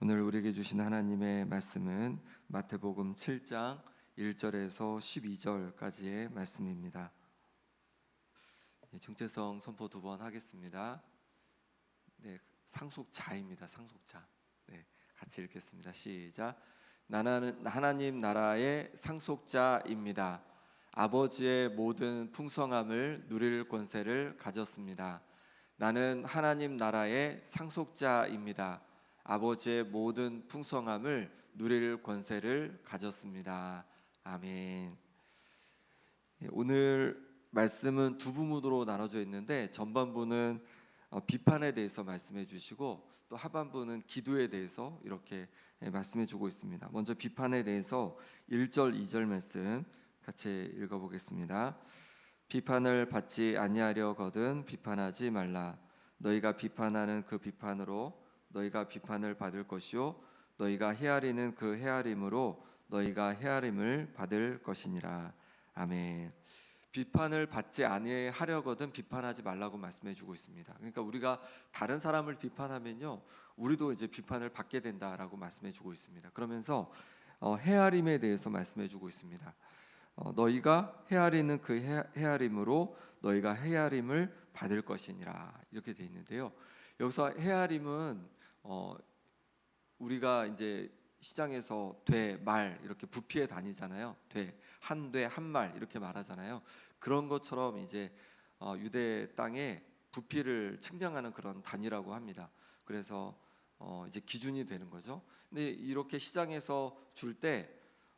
오늘 우리에게 주신 하나님의 말씀은 마태복음 7장 1절에서 12절까지의 말씀입니다. 정체성 선포 두 번 하겠습니다. 상속자입니다. 상속자. 같이 읽겠습니다. 시작. 나는 하나님 나라의 상속자입니다. 아버지의 모든 풍성함을 누릴 권세를 가졌습니다. 나는 하나님 나라의 상속자입니다. 아버지의 모든 풍성함을 누릴 권세를 가졌습니다. 아멘. 오늘 말씀은 두 부문으로 나눠져 있는데 전반부는 비판에 대해서 말씀해 주시고 또 하반부는 기도에 대해서 이렇게 말씀해 주고 있습니다. 먼저 비판에 대해서 1절 2절 말씀 같이 읽어보겠습니다. 비판을 받지 아니하려거든 비판하지 말라. 너희가 비판하는 그 비판으로 너희가 비판을 받을 것이요 너희가 헤아리는 그 헤아림으로 너희가 헤아림을 받을 것이니라. 아멘. 비판을 받지 아니하려거든 비판하지 말라고 말씀해 주고 있습니다. 그러니까 우리가 다른 사람을 비판하면요 우리도 이제 비판을 받게 된다라고 말씀해 주고 있습니다. 그러면서 헤아림에 대해서 말씀해 주고 있습니다. 너희가 헤아리는 그 헤아림으로 너희가 헤아림을 받을 것이니라 이렇게 돼 있는데요. 여기서 헤아림은 우리가 이제 시장에서 돼, 말 이렇게 부피에 다니잖아요. 돼, 한 돼, 한 말 이렇게 말하잖아요. 그런 것처럼 이제 유대 땅에 부피를 측량하는 그런 단위라고 합니다. 그래서 이제 기준이 되는 거죠. 근데 이렇게 시장에서 줄 때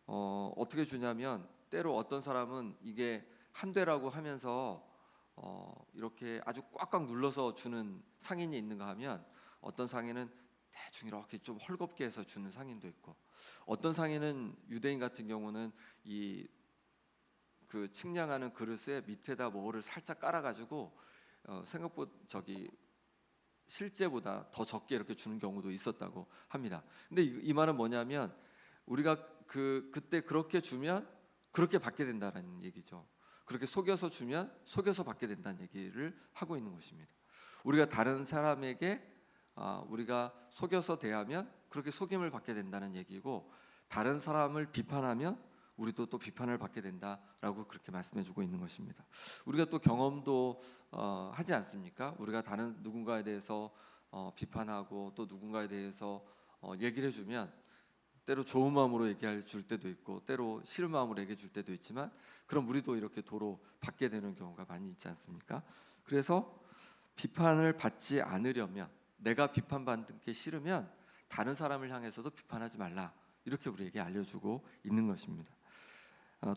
어떻게 주냐면 때로 어떤 사람은 이게 한 대라고 하면서 이렇게 아주 꽉꽉 눌러서 주는 상인이 있는가 하면 어떤 상인은 대충 이렇게 좀 헐겁게 해서 주는 상인도 있고 어떤 상인은 유대인 같은 경우는 그 측량하는 그릇에 밑에다 뭐를 살짝 깔아가지고 생각보다 실제보다 더 적게 이렇게 주는 경우도 있었다고 합니다. 근데 이 말은 뭐냐면 우리가 그때 그렇게 주면 그렇게 받게 된다는 얘기죠. 그렇게 속여서 주면 속여서 받게 된다는 얘기를 하고 있는 것입니다. 우리가 다른 사람에게 우리가 속여서 대하면 그렇게 속임을 받게 된다는 얘기고 다른 사람을 비판하면 우리도 또 비판을 받게 된다라고 그렇게 말씀해주고 있는 것입니다. 우리가 또 경험도 하지 않습니까? 우리가 다른 누군가에 대해서 비판하고 또 누군가에 대해서 얘기를 해주면 때로 좋은 마음으로 얘기해 줄 때도 있고 때로 싫은 마음으로 얘기해 줄 때도 있지만 그럼 우리도 이렇게 도로 받게 되는 경우가 많이 있지 않습니까? 그래서 비판을 받지 않으려면 내가 비판받는 게 싫으면 다른 사람을 향해서도 비판하지 말라 이렇게 우리에게 알려주고 있는 것입니다.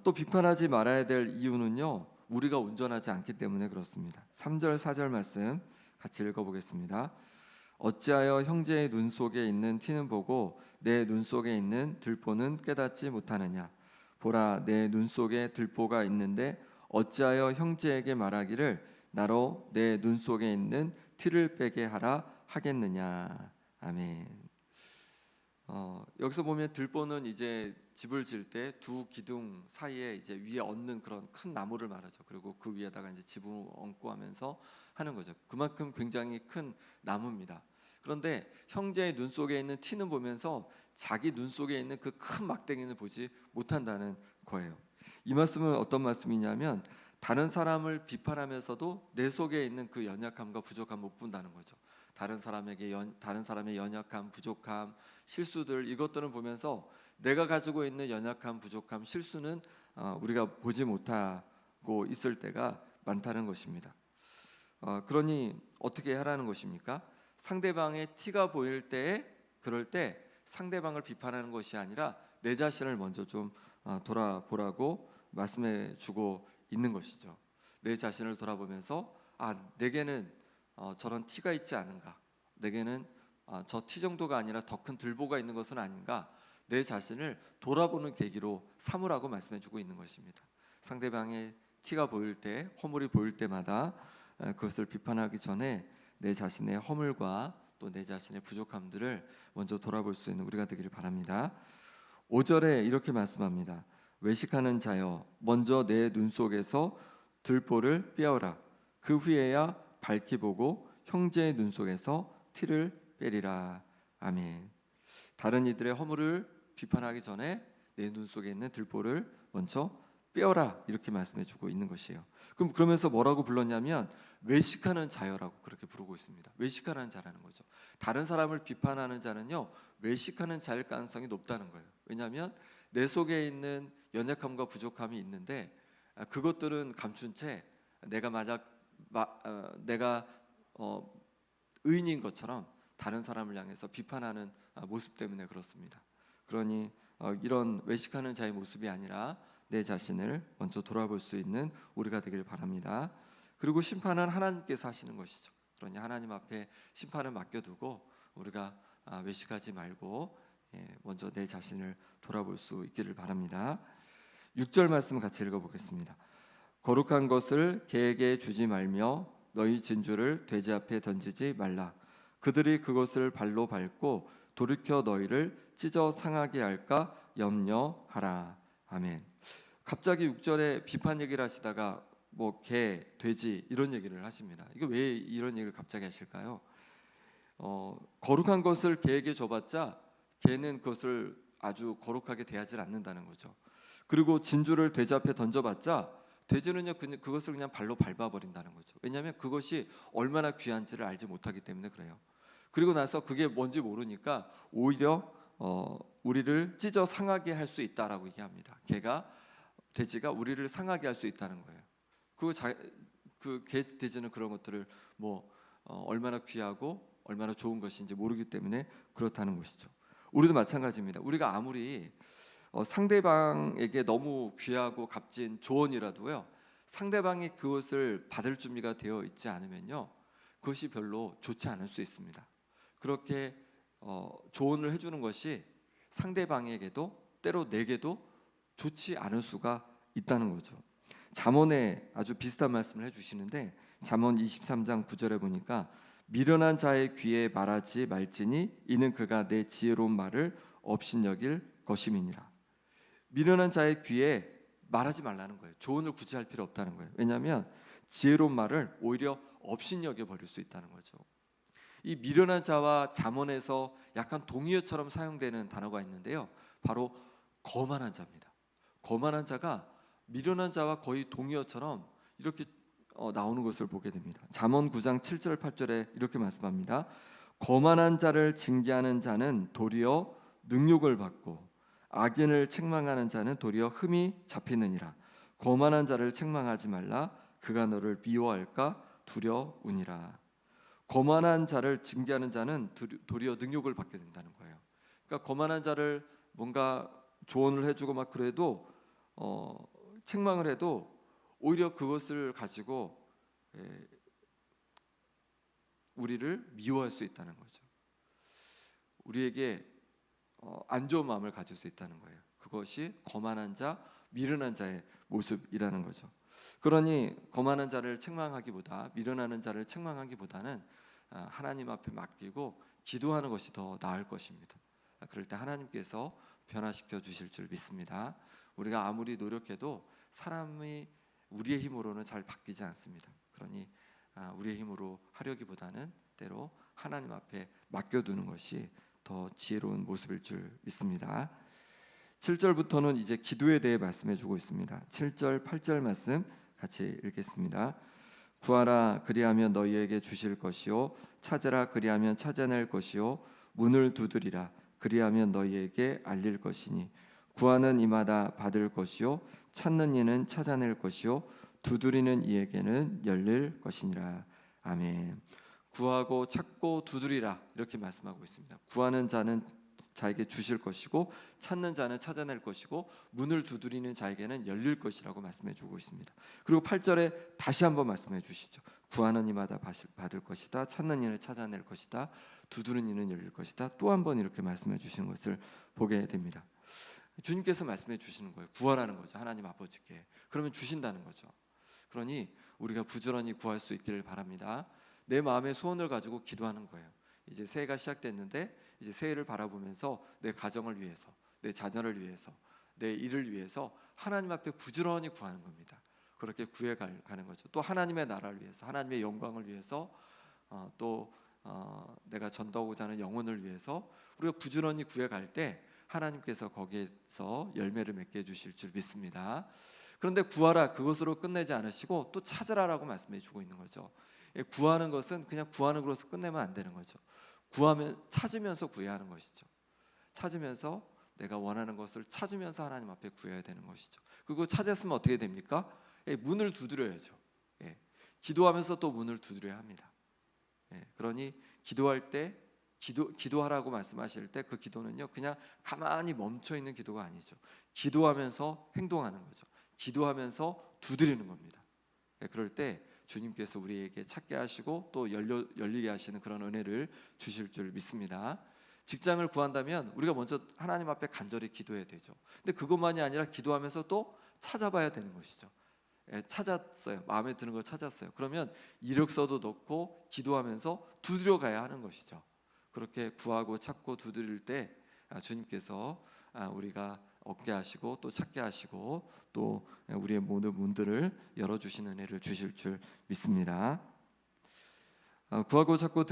또 비판하지 말아야 될 이유는요 우리가 온전하지 않기 때문에 그렇습니다. 3절 4절 말씀 같이 읽어보겠습니다. 어찌하여 형제의 눈 속에 있는 티는 보고 내 눈 속에 있는 들보는 깨닫지 못하느냐. 보라 내 눈 속에 들보가 있는데 어찌하여 형제에게 말하기를 나로 내 눈 속에 있는 티를 빼게 하라 하겠느냐. 아멘. 여기서 보면 들보는 이제 집을 지을 때 두 기둥 사이에 이제 위에 얹는 그런 큰 나무를 말하죠. 그리고 그 위에다가 이제 집을 얹고 하면서 하는 거죠. 그만큼 굉장히 큰 나무입니다. 그런데 형제의 눈 속에 있는 티는 보면서 자기 눈 속에 있는 그 큰 막대기는 보지 못한다는 거예요. 이 말씀은 어떤 말씀이냐면 다른 사람을 비판하면서도 내 속에 있는 그 연약함과 부족함 못 본다는 거죠. 다른 사람의 연약함, 부족함, 실수들 이것들을 보면서 내가 가지고 있는 연약함, 부족함, 실수는 우리가 보지 못하고 있을 때가 많다는 것입니다. 그러니 어떻게 하라는 것입니까? 상대방의 티가 보일 때에 그럴 때 상대방을 비판하는 것이 아니라 내 자신을 먼저 좀 돌아보라고 말씀해 주고 있는 것이죠. 내 자신을 돌아보면서 내게는 저런 티가 있지 않은가, 내게는 저 티 정도가 아니라 더 큰 들보가 있는 것은 아닌가, 내 자신을 돌아보는 계기로 삼으라고 말씀해 주고 있는 것입니다. 상대방의 티가 보일 때, 허물이 보일 때마다 그것을 비판하기 전에 내 자신의 허물과 또 내 자신의 부족함들을 먼저 돌아볼 수 있는 우리가 되기를 바랍니다. 5절에 이렇게 말씀합니다. 외식하는 자여 먼저 내 눈 속에서 들보를 빼어라. 그 후에야 밝히 보고 형제의 눈 속에서 티를 빼리라. 아멘. 다른 이들의 허물을 비판하기 전에 내 눈 속에 있는 들보를 먼저 빼어라, 이렇게 말씀해주고 있는 것이에요. 그럼 그러면서 뭐라고 불렀냐면 외식하는 자여라고 그렇게 부르고 있습니다. 외식하는 자라는 거죠. 다른 사람을 비판하는 자는요, 외식하는 자일 가능성이 높다는 거예요. 왜냐하면 내 속에 있는 연약함과 부족함이 있는데 그것들은 감춘 채 내가 내가 의인인 것처럼 다른 사람을 향해서 비판하는 모습 때문에 그렇습니다. 그러니 이런 외식하는 자의 모습이 아니라 내 자신을 먼저 돌아볼 수 있는 우리가 되길 바랍니다. 그리고 심판은 하나님께서 하시는 것이죠. 그러니 하나님 앞에 심판을 맡겨두고 우리가 외식하지 말고 먼저 내 자신을 돌아볼 수 있기를 바랍니다. 6절 말씀 같이 읽어보겠습니다. 거룩한 것을 개에게 주지 말며 너희 진주를 돼지 앞에 던지지 말라. 그들이 그것을 발로 밟고 돌이켜 너희를 찢어 상하게 할까 염려하라. 아멘. 갑자기 6절에 비판 얘기를 하시다가 뭐 개, 돼지 이런 얘기를 하십니다. 이거 왜 이런 얘기를 갑자기 하실까요? 거룩한 것을 개에게 줘봤자 개는 그것을 아주 거룩하게 대하지 않는다는 거죠. 그리고 진주를 돼지 앞에 던져봤자 돼지는요 그것을 그냥 발로 밟아버린다는 거죠. 왜냐하면 그것이 얼마나 귀한지를 알지 못하기 때문에 그래요. 그리고 나서 그게 뭔지 모르니까 오히려 우리를 찢어 상하게 할 수 있다라고 얘기합니다. 돼지가 우리를 상하게 할 수 있다는 거예요. 그 돼지는 그런 것들을 얼마나 귀하고 얼마나 좋은 것인지 모르기 때문에 그렇다는 것이죠. 우리도 마찬가지입니다. 우리가 아무리 상대방에게 너무 귀하고 값진 조언이라도요, 상대방이 그것을 받을 준비가 되어 있지 않으면요, 그것이 별로 좋지 않을 수 있습니다. 그렇게 조언을 해주는 것이 상대방에게도 때로 내게도 좋지 않을 수가 있다는 거죠. 잠언에 아주 비슷한 말씀을 해주시는데 잠언 23장 9절에 보니까 미련한 자의 귀에 말하지 말지니 이는 그가 내 지혜로운 말을 업신여길 것임이니라. 미련한 자의 귀에 말하지 말라는 거예요. 조언을 굳이 할 필요 없다는 거예요. 왜냐하면 지혜로운 말을 오히려 업신여겨 버릴 수 있다는 거죠. 이 미련한 자와 잠언에서 약간 동의어처럼 사용되는 단어가 있는데요, 바로 거만한 자입니다. 거만한 자가 미련한 자와 거의 동의어처럼 이렇게 나오는 것을 보게 됩니다. 잠언 9장 7절 8절에 이렇게 말씀합니다. 거만한 자를 징계하는 자는 도리어 능욕을 받고 악인을 책망하는 자는 도리어 흠이 잡히느니라. 거만한 자를 책망하지 말라. 그가 너를 미워할까 두려우니라. 거만한 자를 징계하는 자는 도리어 능욕을 받게 된다는 거예요. 그러니까 거만한 자를 뭔가 조언을 해주고 막 그래도 책망을 해도 오히려 그것을 가지고 우리를 미워할 수 있다는 거죠. 우리에게 안 좋은 마음을 가질 수 있다는 거예요. 그것이 거만한 자, 미련한 자의 모습이라는 거죠. 그러니 거만한 자를 책망하기보다, 미련하는 자를 책망하기보다는 하나님 앞에 맡기고 기도하는 것이 더 나을 것입니다. 그럴 때 하나님께서 변화시켜 주실 줄 믿습니다. 우리가 아무리 노력해도 사람이 우리의 힘으로는 잘 바뀌지 않습니다. 그러니 우리의 힘으로 하려기보다는 때로 하나님 앞에 맡겨두는 것이 더 지혜로운 모습일 줄 믿습니다. 7절부터는 이제 기도에 대해 말씀해 주고 있습니다. 7절 8절 말씀 같이 읽겠습니다. 구하라 그리하면 너희에게 주실 것이요 찾으라 그리하면 찾아낼 것이요 문을 두드리라 그리하면 너희에게 알릴 것이니 구하는 이마다 받을 것이요 찾는 이는 찾아낼 것이요 두드리는 이에게는 열릴 것이니라. 아멘. 구하고 찾고 두드리라 이렇게 말씀하고 있습니다. 구하는 자는 자에게 주실 것이고 찾는 자는 찾아낼 것이고 문을 두드리는 자에게는 열릴 것이라고 말씀해 주고 있습니다. 그리고 8절에 다시 한번 말씀해 주시죠. 구하는 이마다 받을 것이다. 찾는 이는 찾아낼 것이다. 두드리는 이는 열릴 것이다. 또 한 번 이렇게 말씀해 주시는 것을 보게 됩니다. 주님께서 말씀해 주시는 거예요. 구하라는 거죠. 하나님 아버지께. 그러면 주신다는 거죠. 그러니 우리가 부지런히 구할 수 있기를 바랍니다. 내 마음의 소원을 가지고 기도하는 거예요. 이제 새해가 시작됐는데 이제 새해를 바라보면서 내 가정을 위해서, 내 자녀를 위해서, 내 일을 위해서 하나님 앞에 부지런히 구하는 겁니다. 그렇게 구해가는 거죠. 또 하나님의 나라를 위해서, 하나님의 영광을 위해서, 또 내가 전도하고자 하는 영혼을 위해서 우리가 부지런히 구해갈 때 하나님께서 거기에서 열매를 맺게 해주실 줄 믿습니다. 그런데 구하라 그것으로 끝내지 않으시고 또 찾으라라고 말씀해 주고 있는 거죠. 구하는 것은 그냥 구하는 것으로 끝내면 안 되는 거죠. 구하면 찾으면서 구해야 하는 것이죠. 찾으면서 내가 원하는 것을 찾으면서 하나님 앞에 구해야 되는 것이죠. 그리고 찾았으면 어떻게 됩니까? 문을 두드려야죠. 기도하면서 또 문을 두드려야 합니다. 그러니 기도할 때 기도하라고 말씀하실 때 그 기도는요 그냥 가만히 멈춰 있는 기도가 아니죠. 기도하면서 행동하는 거죠. 기도하면서 두드리는 겁니다. 그럴 때 주님께서 우리에게 찾게 하시고 또 열리게 하시는 그런 은혜를 주실 줄 믿습니다. 직장을 구한다면 우리가 먼저 하나님 앞에 간절히 기도해야 되죠. 근데 그것만이 아니라 기도하면서 또 찾아봐야 되는 것이죠. 찾았어요. 마음에 드는 걸 찾았어요. 그러면 이력서도 넣고 기도하면서 두드려 가야 하는 것이죠. 그렇게 구하고 찾고 두드릴 때 주님께서 우리가 얻게 하시고 또 찾게 하시고 또 우리의 모든 문들을 열어주시는 은혜를 주실 줄 믿습니다. 구하고 찾고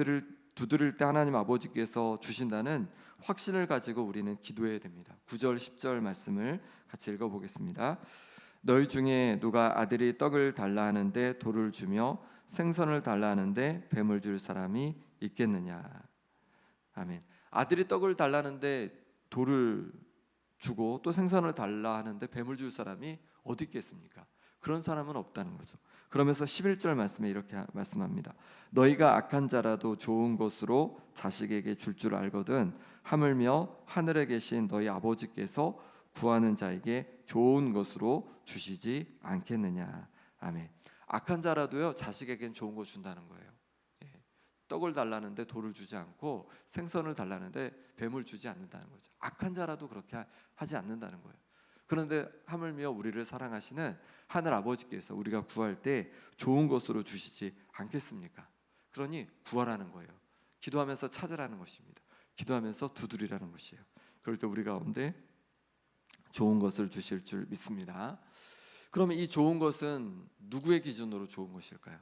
두드릴 때 하나님 아버지께서 주신다는 확신을 가지고 우리는 기도해야 됩니다. 9절 10절 말씀을 같이 읽어보겠습니다. 너희 중에 누가 아들이 떡을 달라 하는데 돌을 주며 생선을 달라 하는데 뱀을 줄 사람이 있겠느냐. 아멘. 아들이 떡을 달라는데 돌을 주고 또 생선을 달라 하는데 뱀을 줄 사람이 어디 있겠습니까? 그런 사람은 없다는 거죠. 그러면서 11절 말씀에 이렇게 말씀합니다. 너희가 악한 자라도 좋은 것으로 자식에게 줄 줄 알거든 하물며 하늘에 계신 너희 아버지께서 구하는 자에게 좋은 것으로 주시지 않겠느냐. 아멘. 악한 자라도요 자식에겐 좋은 거 준다는 거예요. 떡을 달라는데 돌을 주지 않고 생선을 달라는데 뱀을 주지 않는다는 거죠. 악한 자라도 그렇게 하지 않는다는 거예요. 그런데 하물며 우리를 사랑하시는 하늘 아버지께서 우리가 구할 때 좋은 것으로 주시지 않겠습니까? 그러니 구하라는 거예요. 기도하면서 찾으라는 것입니다. 기도하면서 두드리라는 것이에요. 그럴 때 우리 가운데 좋은 것을 주실 줄 믿습니다. 그러면 이 좋은 것은 누구의 기준으로 좋은 것일까요?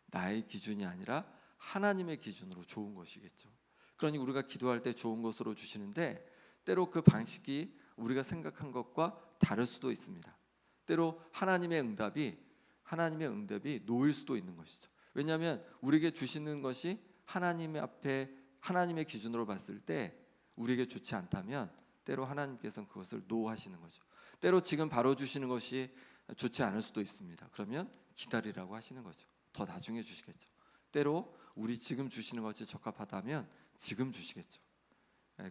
나의 기준이 아니라 하나님의 기준으로 좋은 것이겠죠. 그러니 우리가 기도할 때 좋은 것으로 주시는데 때로 그 방식이 우리가 생각한 것과 다를 수도 있습니다. 때로 하나님의 응답이 놓일 수도 있는 것이죠. 왜냐하면 우리에게 주시는 것이 하나님 앞에 하나님의 기준으로 봤을 때 우리에게 좋지 않다면 때로 하나님께서는 그것을 노하시는 거죠. 때로 지금 바로 주시는 것이 좋지 않을 수도 있습니다. 그러면 기다리라고 하시는 거죠. 더 나중에 주시겠죠. 때로 우리 지금 주시는 것이 적합하다면 지금 주시겠죠.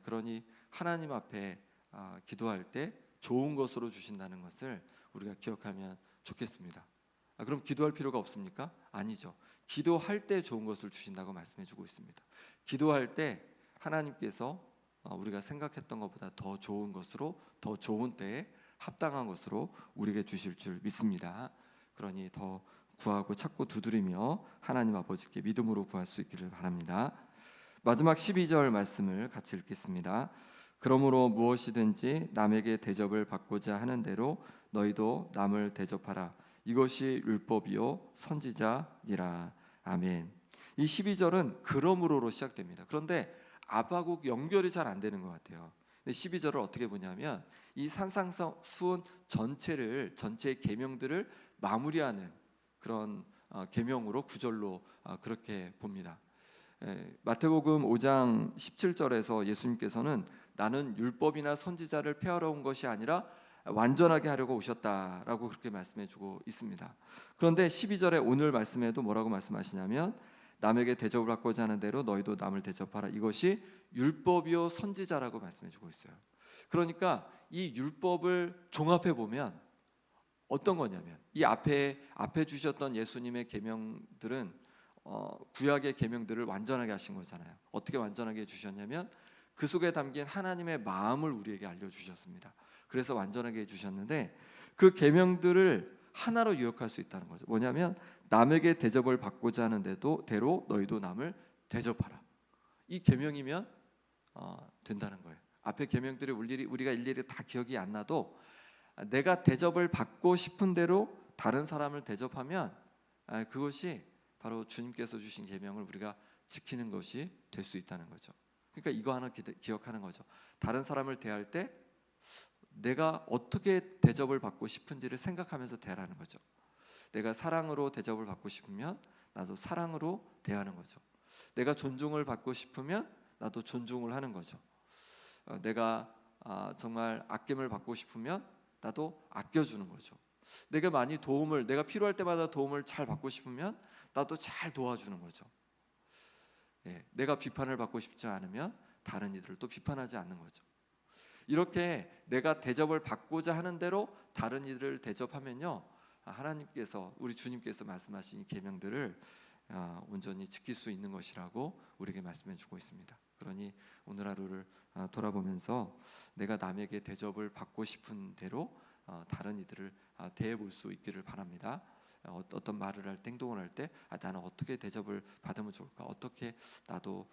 그러니 하나님 앞에 기도할 때 좋은 것으로 주신다는 것을 우리가 기억하면 좋겠습니다. 그럼 기도할 필요가 없습니까? 아니죠. 기도할 때 좋은 것을 주신다고 말씀해 주고 있습니다. 기도할 때 하나님께서 우리가 생각했던 것보다 더 좋은 것으로 더 좋은 때에 합당한 것으로 우리에게 주실 줄 믿습니다. 그러니 더 구하고 찾고 두드리며 하나님 아버지께 믿음으로 구할 수 있기를 바랍니다. 마지막 12절 말씀을 같이 읽겠습니다. 그러므로 무엇이든지 남에게 대접을 받고자 하는 대로 너희도 남을 대접하라. 이것이 율법이요 선지자니라. 아멘. 이 12절은 그러므로로 시작됩니다. 그런데 아바국 연결이 잘 안 되는 것 같아요. 12절을 어떻게 보냐면 이 산상수훈 전체의 계명들을 마무리하는 그런 계명으로 구절로 그렇게 봅니다. 마태복음 5장 17절에서 예수님께서는 나는 율법이나 선지자를 폐하러 온 것이 아니라 완전하게 하려고 오셨다라고 그렇게 말씀해 주고 있습니다. 그런데 12절에 오늘 말씀에도 뭐라고 말씀하시냐면 남에게 대접을 받고자 하는 대로 너희도 남을 대접하라. 이것이 율법이요 선지자라고 말씀해 주고 있어요. 그러니까 이 율법을 종합해 보면 어떤 거냐면 이 앞에 주셨던 예수님의 계명들은 구약의 계명들을 완전하게 하신 거잖아요. 어떻게 완전하게 해주셨냐면 그 속에 담긴 하나님의 마음을 우리에게 알려주셨습니다. 그래서 완전하게 해주셨는데 그 계명들을 하나로 요약할 수 있다는 거죠. 뭐냐면 남에게 대접을 받고자 하는 대로 너희도 남을 대접하라. 이 계명이면 된다는 거예요. 앞에 계명들이 우리가 일일이 다 기억이 안 나도 내가 대접을 받고 싶은 대로 다른 사람을 대접하면 그것이 바로 주님께서 주신 계명을 우리가 지키는 것이 될 수 있다는 거죠. 그러니까 이거 하나 기억하는 거죠. 다른 사람을 대할 때 내가 어떻게 대접을 받고 싶은지를 생각하면서 대하라는 거죠. 내가 사랑으로 대접을 받고 싶으면 나도 사랑으로 대하는 거죠. 내가 존중을 받고 싶으면 나도 존중을 하는 거죠. 내가 정말 아낌을 받고 싶으면 나도 아껴주는 거죠. 내가 필요할 때마다 도움을 잘 받고 싶으면 나도 잘 도와주는 거죠. 내가 비판을 받고 싶지 않으면 다른 이들을 또 비판하지 않는 거죠. 이렇게 내가 대접을 받고자 하는 대로 다른 이들을 대접하면요, 하나님께서, 우리 주님께서 말씀하신 이 계명들을 온전히 지킬 수 있는 것이라고 우리에게 말씀해 주고 있습니다. 그러니 오늘 하루를 돌아보면서 내가 남에게 대접을 받고 싶은 대로 다른 이들을 대해 볼 수 있기를 바랍니다. 어떤 말을 할 때, 행동을 할 때 나는 어떻게 대접을 받으면 좋을까, 어떻게 나도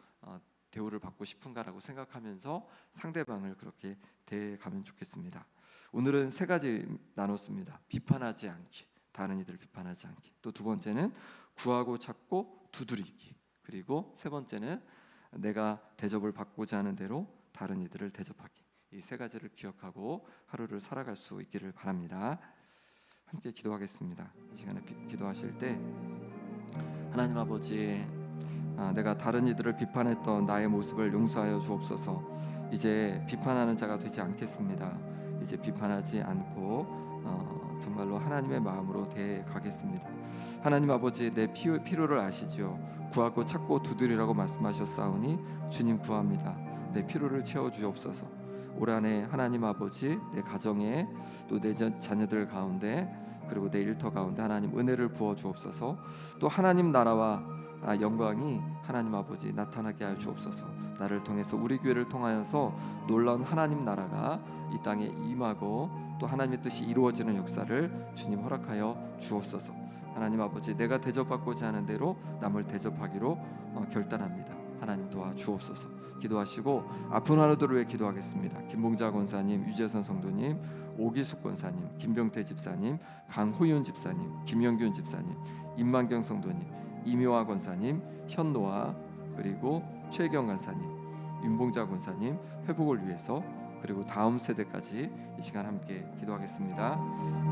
대우를 받고 싶은가라고 생각하면서 상대방을 그렇게 대해가면 좋겠습니다. 오늘은 3가지 나눴습니다. 비판하지 않기, 다른 이들을 비판하지 않기. 또 2번째는 구하고 찾고 두드리기. 그리고 3번째는 내가 대접을 받고자 하는 대로 다른 이들을 대접하기. 이 3가지를 기억하고 하루를 살아갈 수 있기를 바랍니다. 함께 기도하겠습니다. 이 시간에 기도하실 때 하나님 아버지, 내가 다른 이들을 비판했던 나의 모습을 용서하여 주옵소서. 이제 비판하는 자가 되지 않겠습니다. 이제 비판하지 않고 정말로 하나님의 마음으로 대가겠습니다. 하나님 아버지, 내 필요를 아시지요. 구하고 찾고 두드리라고 말씀하셨사오니 주님 구합니다. 내 필요를 채워주옵소서. 올 한해 하나님 아버지, 내 가정에 또 내 자녀들 가운데 그리고 내 일터 가운데 하나님 은혜를 부어 주옵소서. 또 하나님 나라와 영광이 하나님 아버지 나타나게 하여 주옵소서. 나를 통해서, 우리 교회를 통하여서 놀라운 하나님 나라가 이 땅에 임하고 또 하나님의 뜻이 이루어지는 역사를 주님 허락하여 주옵소서. 하나님 아버지, 내가 대접받고자 하는 대로 남을 대접하기로 결단합니다. 하나님 도와주옵소서. 기도하시고 아픈 환우들을 위해 기도하겠습니다. 김봉자 권사님, 유재선 성도님, 오기숙 권사님, 김병태 집사님, 강호윤 집사님, 김영균 집사님, 임만경 성도님, 이묘화 권사님, 현노아, 그리고 최경 권사님, 윤봉자 권사님 회복을 위해서, 그리고 다음 세대까지 이 시간 함께 기도하겠습니다.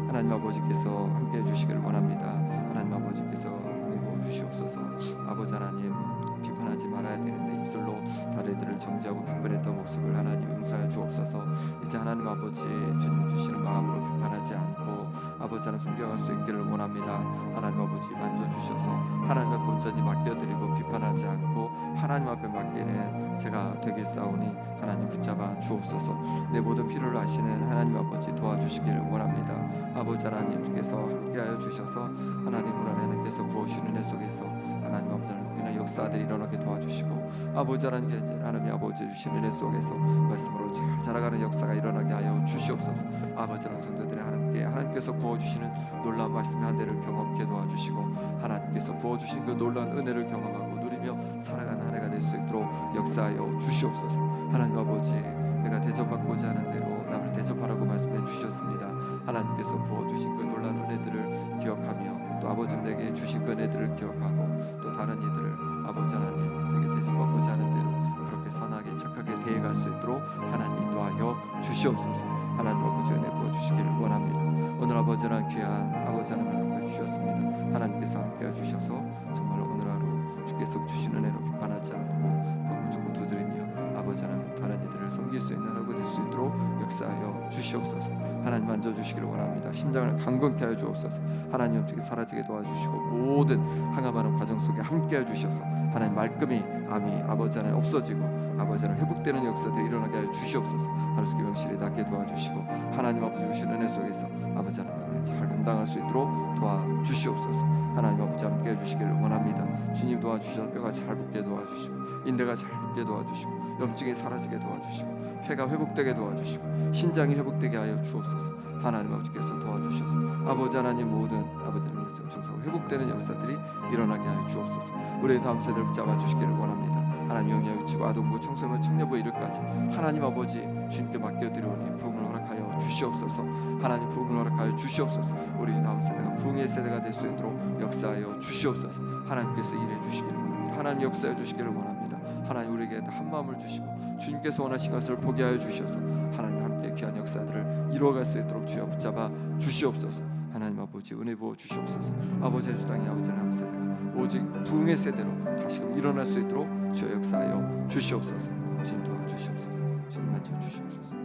하나님 아버지께서 함께 해주시기를 원합니다. 하나님 아버지께서 은혜 부어 주시옵소서. 아버지 하나님, 비판하지 말아야 되는데 입술로 다른 이들을 정죄하고 비판했던 모습을 하나님 용서하여 주옵소서. 이제 하나님 아버지, 주님 주시는 마음으로 비판하지 않고 아버지 하나님 섬겨갈 수 있기를 원합니다. 하나님 아버지, 만져주셔서 하나님 앞에 온전히 맡겨드리고 비판하지 않고 하나님 앞에 맡기는 제가 되겠사오니 하나님 붙잡아 주옵소서. 내 모든 필요를 아시는 하나님 아버지 도와주시기를 원합니다. 아버지 하나님, 주께서 함께하여 주셔서 하나님 물 안에 하나님께서 부어주시는 애 속에서 하나님 아버지 하나님 역사들이 일어나게 도와주시고, 아버지 하나님 아버지 주시는 애 속에서 말씀으로 잘 자라가는 역사가 일어나게 하여 주시옵소서. 아버지 하나님, 성도들의 하나님께서 부어주시는 놀라운 말씀의 한 대를 경험케 도와주시고, 하나님께서 부어주신 그 놀라운 은혜를 경험하고 누리며 살아가는 한 해가 될 수 있도록 역사하여 주시옵소서. 하나님 아버지, 내가 대접받고자 하는 대로 남을 대접하라고 말씀해 주셨습니다. 하나님께서 부어주신 그 놀라운 은혜들을 기억하며 또 아버지 내게 주신 그 은혜들을 기억하고 또 다른 이들을 아버지 하나님 내게 대접받고자 하는 대로 그렇게 선하게 착하게 대해갈 수 있도록 하나님 인도하여 주시옵소서. 하나님 아버지 은혜 부어주시기를 원합니다. 오늘 아버지 하나님 귀한 아버지 하나님을 주셨습니다. 하나님께서 함께해 주셔서 정말 오늘 하루 주께서 주신 은혜로 비판하지 않고 거꾸주고 두드리며 아버지 하나님 다른 이들을 섬길 수 있는 하루가 될 수 있도록 역사하여 주시옵소서. 하나님 만져주시기를 원합니다. 심장을 강건케 하여 주옵소서. 하나님 염증이 사라지게 도와주시고 모든 항암하는 과정 속에 함께해 주셔서 하나님 말끔히 암이 아버지 하나님 없어지고 아버지 하나님 회복되는 역사들이 일어나게 하여 주시옵소서. 하루속에 병실이 낫게 도와주시고 하나님 아버지 주신 은혜 속에서 아버지 하나님 잘 감당할 수 있도록 도와주시옵소서. 하나님 아버지 함께해 주시기를 원합니다. 주님 도와주셔서 뼈가 잘 붙게 도와주시고 인대가 잘 붙게 도와주시고 염증이 사라지게 도와주시고 폐가 회복되게 도와주시고 신장이 회복되게 하여 주옵소서. 하나님 아버지께서 도와주셔서 아버지 하나님 모든 아버지 하나님께서 정상 회복되는 역사들이 일어나게 하여 주옵소서. 우리의 다음 세대를 붙잡아 주시기를 원합니다. 하나님 영리하여 유치부 아동부 청소년 청년부 이르까지 하나님 아버지 주님께 맡겨드리오니 부흥을 허락하여 주시옵소서. 하나님 부흥을 허락하여 주시옵소서. 우리 다음 세대가 부흥의 세대가 될 수 있도록 역사하여 주시옵소서. 하나님께서 일해 주시기를 원합니다. 하나님 역사해 주시기를 원합니다. 하나님 우리에게 한 마음을 주시고 주님께서 원하신 것을 보게 하여 주셔서 하나님 함께 귀한 역사들을 이루어갈 수 있도록 주여 붙잡아 주시옵소서. 하나님 아버지 은혜 부어 주시옵소서. 아버지의 주 땅에 아버지 하나님 세대가 오직 부흥의 세대로 다시금 일어날 수 있도록 주여 역사하여 주시옵소서. 주님 도와주시옵소서. 주님 맞춰 주시옵소서.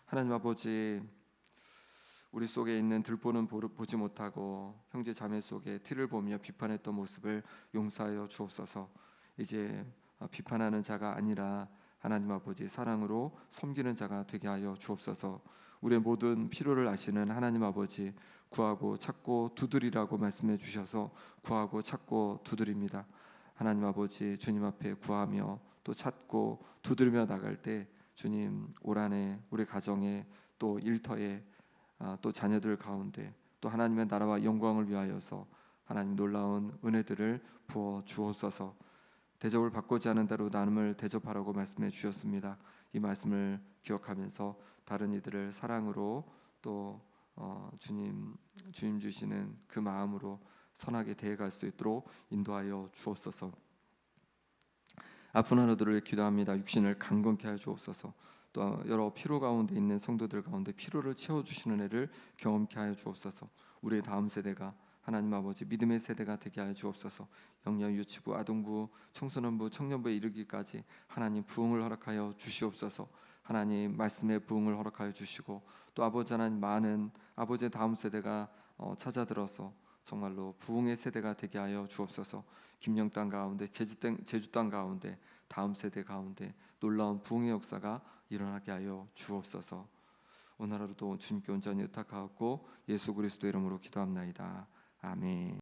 하나님 아버지, 우리 속에 있는 들보는 보지 못하고 형제 자매 속에 티를 보며 비판했던 모습을 용서하여 주옵소서. 이제 비판하는 자가 아니라 하나님 아버지 사랑으로 섬기는 자가 되게 하여 주옵소서. 우리의 모든 필요를 아시는 하나님 아버지, 구하고 찾고 두드리라고 말씀해 주셔서 구하고 찾고 두드립니다. 하나님 아버지, 주님 앞에 구하며 또 찾고 두드리며 나갈 때 주님 올 한해 우리 가정에 또 일터에 또 자녀들 가운데 또 하나님의 나라와 영광을 위하여서 하나님 놀라운 은혜들을 부어 주옵소서. 대접을 받고자 하는 대로 나눔을 대접하라고 말씀해 주셨습니다. 이 말씀을 기억하면서 다른 이들을 사랑으로 또 주님 주시는 그 마음으로 선하게 대해갈 수 있도록 인도하여 주옵소서. 아픈 하루들을 기도합니다. 육신을 강건케 하여 주옵소서. 또 여러 피로 가운데 있는 성도들 가운데 피로를 채워주시는 애를 경험케 하여 주옵소서. 우리의 다음 세대가 하나님 아버지 믿음의 세대가 되게 하여 주옵소서. 영영 유치부, 아동부, 청소년부, 청년부에 이르기까지 하나님 부흥을 허락하여 주시옵소서. 하나님 말씀의 부흥을 허락하여 주시고 또 아버지 하나님 많은 아버지의 다음 세대가 찾아들어서 정말로 부흥의 세대가 되게 하여 주옵소서. 김영 땅 가운데 제주 땅 가운데 다음 세대 가운데 놀라운 부흥의 역사가 일어나게 하여 주옵소서. 오늘 하루도 주님께 온전히 의탁하옵고 예수 그리스도 이름으로 기도합나이다. 아멘.